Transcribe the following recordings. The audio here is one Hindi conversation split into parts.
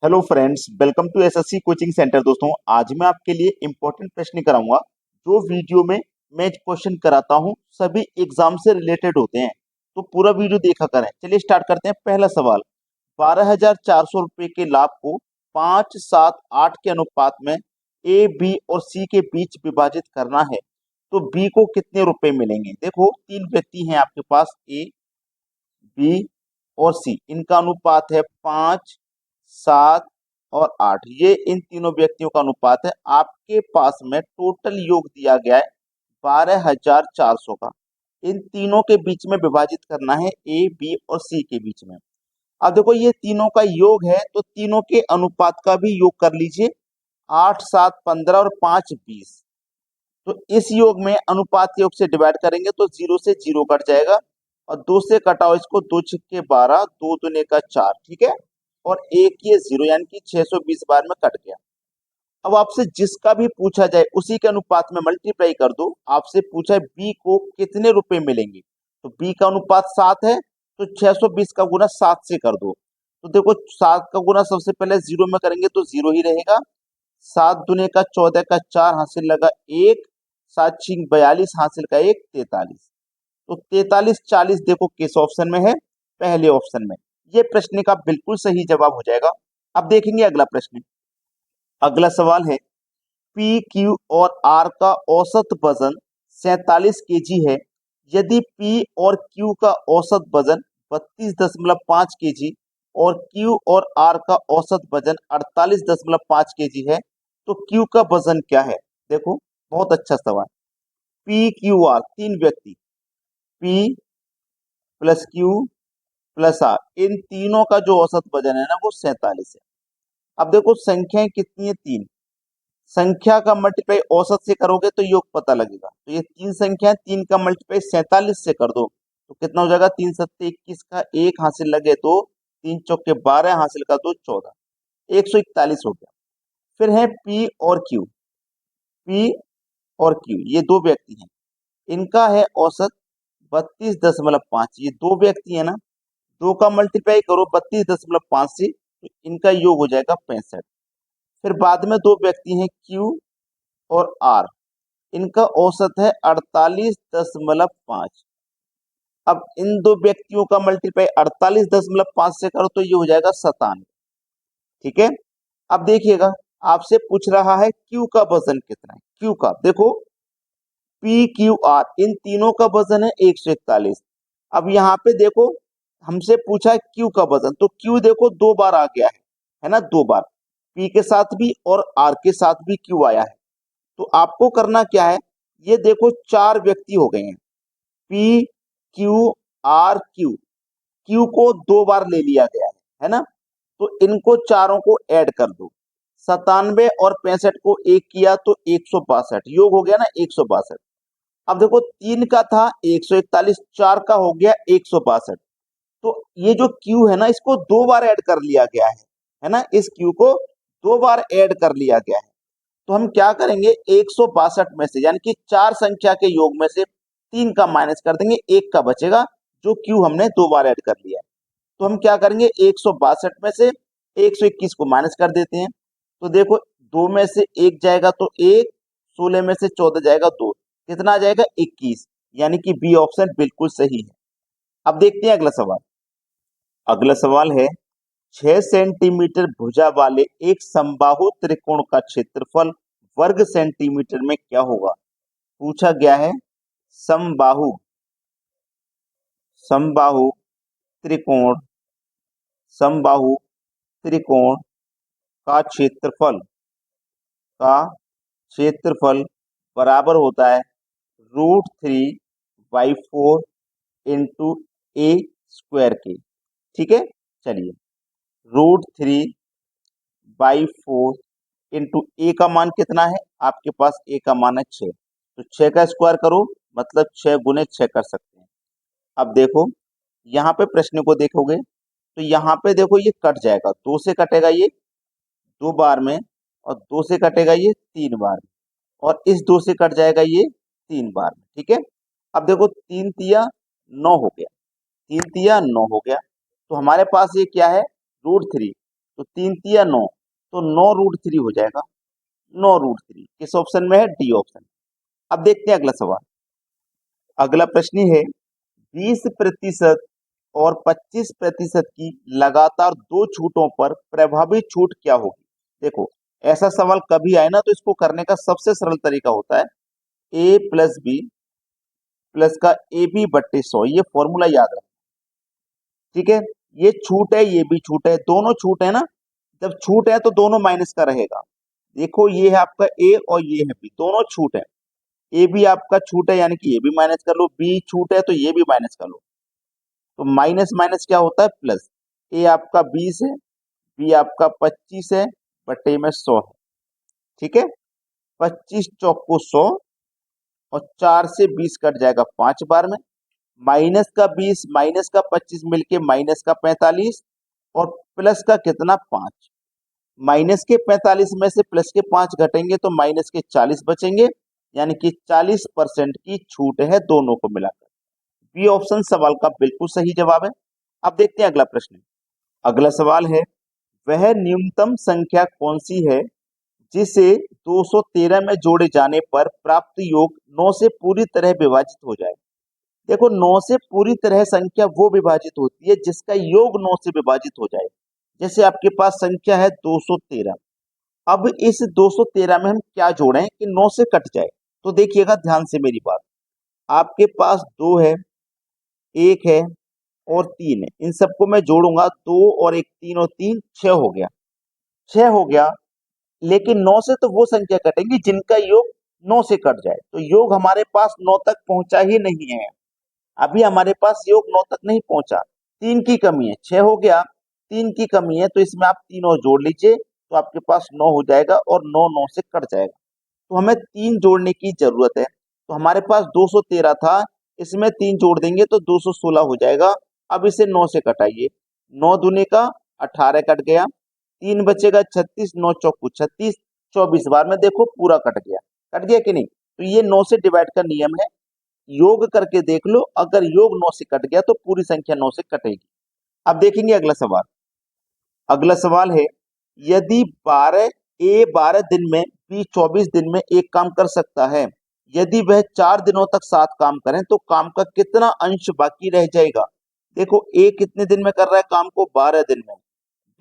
Hello friends, welcome to SSC coaching centre. दोस्तों, आज मैं आपके लिए इंपॉर्टेंट प्रश्न कराऊंगा। जो वीडियो में मैं क्वेश्चन कराता हूं सभी एग्जाम से रिलेटेड होते हैं, तो पूरा वीडियो देखा करें। चलिए स्टार्ट करते हैं। पहला सवाल, 12,400 रुपए के लाभ को 5, 7, 8 के अनुपात में ए, बी और सी के बीच विभाजित करना है, तो बी को कितने रुपए मिलेंगे। देखो, तीन व्यक्ति हैं आपके पास, ए, बी और सी। इनका अनुपात है 5, 7 और 8। ये इन तीनों व्यक्तियों का अनुपात है। आपके पास में टोटल योग दिया गया है 12,400 का। इन तीनों के बीच में विभाजित करना है, ए, बी और सी के बीच में। अब देखो, ये तीनों का योग है तो तीनों के अनुपात का भी योग कर लीजिए। 8, 7, 15 और 5, 20। तो इस योग में अनुपात योग से डिवाइड करेंगे तो 0 से 0 कट जाएगा, और 2 से कटाओ इसको, 2 छिक्के 12, 2 दूने का 4, ठीक है। और एक ये 0, यानी कि 620 बार में कट गया। अब आपसे जिसका भी पूछा जाए उसी के अनुपात में मल्टीप्लाई कर दो। आपसे पूछा है बी को कितने रुपए मिलेंगे, तो बी का अनुपात 7 है, तो 620 का गुना 7 से कर दो। तो देखो, 7 का गुना सबसे पहले 0 में करेंगे तो 0 ही रहेगा। 7 दूने का 14 का 4 हासिल लगा 1, 7 छिंग 42 हासिल का 1, 43। तो 43, 40 देखो किस ऑप्शन में है, पहले ऑप्शन में। ये प्रश्न का बिल्कुल सही जवाब हो जाएगा। अब देखेंगे अगला प्रश्न। अगला सवाल है, पी, क्यू और आर का औसत वजन 47 केजी है। यदि पी और क्यू का औसत वजन 32.5 केजी और क्यू और आर का औसत वजन 48.5 केजी है, तो क्यू का वजन क्या है। देखो, बहुत अच्छा सवाल। पी, क्यू, आर, तीन व्यक्ति, P plus Q plus R, इन तीनों का जो औसत वजन है ना, वो 47 है। अब देखो, संख्याएं कितनी है, तीन। संख्या का मल्टीप्लाई औसत से करोगे तो योग पता लगेगा। तो ये तीन संख्या, तीन का मल्टीप्लाई 47 से कर दो तो कितना हो जाएगा, 3 सत्ते 21 का 1 हासिल लगे तो 3 चौके 12 हासिल का 2 14, 141 हो गया। फिर है पी और क्यू। पी और क्यू ये दो व्यक्ति हैं, इनका है औसत 32.5। ये दो व्यक्ति है ना, दो का मल्टीप्लाई करो 32.5 से, तो इनका योग हो जाएगा 65। फिर बाद में दो व्यक्ति हैं, क्यू और आर, इनका औसत है 48.5। अब इन दो व्यक्तियों का मल्टीप्लाई 48.5 से करो तो ये हो जाएगा 97, ठीक है। अब देखिएगा, आपसे पूछ रहा है क्यू का वजन कितना है। क्यू का देखो, पी, क्यू, आर, इन तीनों का वजन है 141। अब यहाँ पे देखो, हमसे पूछा है क्यू का वजन, तो क्यू देखो दो बार आ गया है ना, दो बार। पी के साथ भी और आर के साथ भी क्यू आया है। तो आपको करना क्या है, ये देखो चार व्यक्ति हो गए हैं, P, Q, R, Q. Q को दो बार ले लिया गया है ना। तो इनको चारों को ऐड कर दो। 97 और 65 को एक किया तो 162, योग हो गया ना 162। अब देखो, तीन का था 141, चार का हो गया 162। तो ये जो क्यू है ना, इसको दो बार ऐड कर लिया गया है ना। इस क्यू को दो बार ऐड कर लिया गया है। तो हम क्या करेंगे, 162 में से, यानी कि चार संख्या के योग में से तीन का माइनस कर देंगे, एक का बचेगा, जो क्यू हमने दो बार ऐड कर लिया है। तो हम क्या करेंगे, 162 में से 121 को माइनस कर देते हैं। तो देखो, दो में से एक जाएगा तो एक, 16 में से 14 जाएगा दो, कितना आ जाएगा 21। यानी कि बी ऑप्शन बिल्कुल सही है। अब देखते हैं अगला सवाल। अगला सवाल है, 6 सेंटीमीटर भुजा वाले एक समबाहु त्रिकोण का क्षेत्रफल वर्ग सेंटीमीटर में क्या होगा। पूछा गया है समबाहु समबाहु त्रिकोण समबाहु त्रिकोण का क्षेत्रफल बराबर होता है √3/4 इंटू ए स्क्वायर के, ठीक है। चलिए, √3/4 इंटू ए का मान कितना है आपके पास, ए का मान है 6, तो 6 का स्क्वायर करो, मतलब 6 गुने 6 कर सकते हैं। अब देखो, यहाँ पे प्रश्न को देखोगे तो यहाँ पे देखो ये कट जाएगा, दो से कटेगा ये दो बार में, और दो से कटेगा ये तीन बार में, और इस दो से कट जाएगा ये तीन बार में, ठीक है। अब देखो, तीन तिया 9 हो गया, तीन तिया 9 हो गया। तो हमारे पास ये क्या है, √3। तो 3 × 3 = 9, तो 9√3 हो जाएगा। 9√3 किस ऑप्शन में है? D option. अब देखते हैं अगला सवाल। अगला प्रश्न है 20% और 25% की लगातार दो छूटों पर प्रभावी छूट क्या होगी? देखो, ऐसा सवाल कभी आए ना तो इसको करने का सबसे सरल तरीका होता है a + b प्लस का AB/100। ये फॉर्मूला याद रखना, ठीक है। ये छूट है, ये भी छूट है, दोनों छूट है ना। जब छूट है तो दोनों माइनस का रहेगा। देखो, ये है आपका a और ये है b, दोनों छूट है। ए भी आपका छूट है यानी कि ये भी माइनस कर लो, बी छूट है तो ये भी माइनस कर लो। तो माइनस माइनस क्या होता है? प्लस। ए आपका 20 है, बी आपका 25 है, बटे में 100 है, ठीक है। 25 चौक को 100 और 4 से 20 कट जाएगा 5 बार में। माइनस का 20 माइनस का 25 मिलके माइनस का 45 और प्लस का कितना? 5। माइनस के 45 में से प्लस के 5 घटेंगे तो माइनस के 40 बचेंगे, यानी कि 40% की छूट है दोनों को मिलाकर। बी ऑप्शन सवाल का बिल्कुल सही जवाब है। अब देखते हैं अगला प्रश्न। अगला सवाल है, वह न्यूनतम संख्या कौन सी है जिसे 213 में जोड़े जाने पर प्राप्त योग 9 से पूरी तरह विभाजित हो जाए? देखो, 9 से पूरी तरह संख्या वो विभाजित होती है जिसका योग 9 से विभाजित हो जाए। जैसे आपके पास संख्या है 213। अब इस 213 में हम क्या जोड़ें कि 9 से कट जाए? तो देखिएगा ध्यान से मेरी बात। आपके पास 2 है, 1 है और 3 है। इन सबको मैं जोड़ूंगा, 2 और 1, 3 और 3 6 हो गया। 6 हो गया, लेकिन 9 से तो वो संख्या कटेंगी जिनका योग 9 से कट जाए। तो योग हमारे पास 9 तक पहुंचा ही नहीं है। अभी हमारे पास योग 9 तक नहीं पहुंचा। 3 की कमी है, 6 हो गया, 3 की कमी है तो इसमें आप 3 और जोड़ लीजिए तो आपके पास 9 हो जाएगा और 9 9 से कट जाएगा। तो हमें 3 जोड़ने की जरूरत है। तो हमारे पास 213 था, इसमें 3 जोड़ देंगे तो 216 हो जाएगा। अब इसे 9 से कटाइए। 9 दूनी का 18 कट गया, 3 बचेगा 36, 9 चौको 36, 24 बार में देखो पूरा कट गया। कट गया कि नहीं? तो ये 9 से डिवाइड का नियम है। योग करके देख लो, अगर योग 9 से कट गया तो पूरी संख्या 9 से कटेगी। अब देखेंगे अगला सवाल। अगला सवाल है, यदि 12 दिन में, बी 24 दिन में एक काम कर सकता है, यदि वह 4 दिनों तक 7 काम करें तो काम का कितना अंश बाकी रह जाएगा? देखो, ए कितने दिन में कर रहा है काम को? 12 दिन में।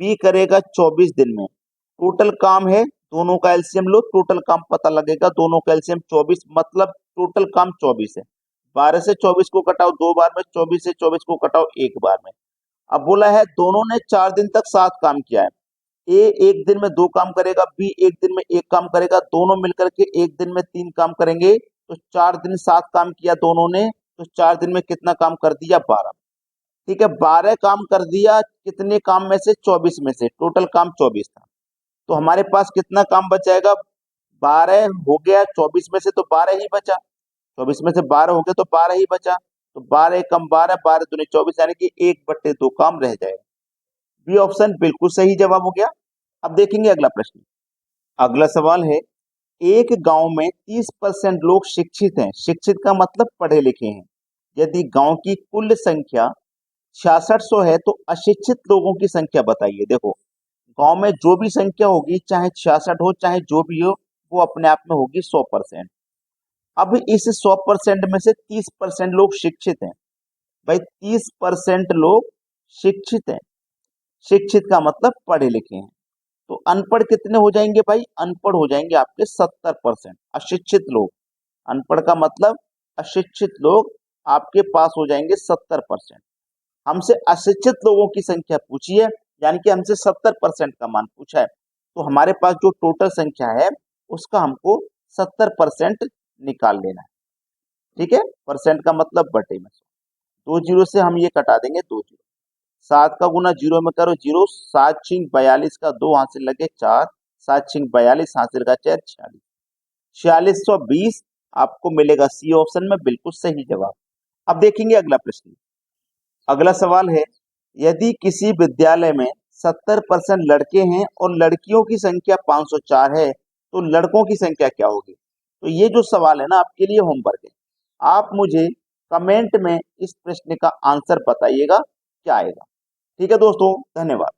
बी करेगा 24 दिन में। टोटल काम है, दोनों का एलसीएम लो, टोटल काम पता लगेगा। दोनों का एलसीएम 24, मतलब टोटल काम 24 है। 12 से 24 को कटाओ 2 बार में, 24 से 24 को कटाओ 1 बार में। अब बोला है दोनों ने 4 दिन तक 7 काम किया है। ए 1 दिन में 2 काम करेगा, बी 1 दिन में 1 काम करेगा, दोनों मिलकर के 1 दिन में 3 काम करेंगे। तो 4 दिन 7 काम किया दोनों ने, तो 4 दिन में कितना काम कर दिया? 12। ठीक है, 12 काम कर दिया, कितने काम में से? 24 में से। टोटल काम 24 था, तो हमारे पास कितना काम बच जाएगा? 12 हो गया, 24 में से तो 12 ही बचा। 24 में से 12 हो गया तो 12 ही बचा। तो 12 कम 12, 12 दूनी 24, यानी कि 1/2 काम रह जाएगा। बी ऑप्शन बिल्कुल सही जवाब हो गया। अब देखेंगे अगला प्रश्न। अगला सवाल है, एक गांव में 30% लोग शिक्षित हैं। शिक्षित का मतलब पढ़े लिखे हैं। यदि गांव की कुल संख्या 6600 है तो अशिक्षित लोगों की संख्या बताइए। देखो, गांव में जो भी संख्या होगी, चाहे 66 हो चाहे जो भी हो, वो अपने आप में होगी 100%। अब इस 100% में से 30% लोग शिक्षित हैं। भाई, 30% लोग शिक्षित हैं। शिक्षित का मतलब पढ़े लिखे हैं। तो अनपढ़ कितने हो जाएंगे भाई? अनपढ़ हो जाएंगे आपके 70%। अशिक्षित लोग, अनपढ़ का मतलब अशिक्षित लोग आपके पास हो जाएंगे 70%। हमसे अशिक्षित लोगों की संख्या पूछी है, यानी कि हमसे 70% का मान पूछा है। तो हमारे पास जो टोटल संख्या है उसका हमको 70% निकाल लेना है। ठीक है, परसेंट का मतलब बटे में 100। 2 जीरो से हम ये कटा देंगे, 2 जीरो। 7 का गुना 0 में करो 0, 7 छिंग 42 का 2 हासिल लगे 4, 7 छिंग 42 हासिल का 4, 46। 4620 आपको मिलेगा सी ऑप्शन में बिल्कुल सही जवाब। अब देखेंगे अगला प्रश्न। अगला सवाल है, यदि किसी विद्यालय में 70% लड़के हैं और लड़कियों की संख्या 504 है तो लड़कों की संख्या क्या होगी? तो ये जो सवाल है ना, आपके लिए होमवर्क है। आप मुझे कमेंट में इस प्रश्न का आंसर बताइएगा क्या आएगा। ठीक है दोस्तों, धन्यवाद।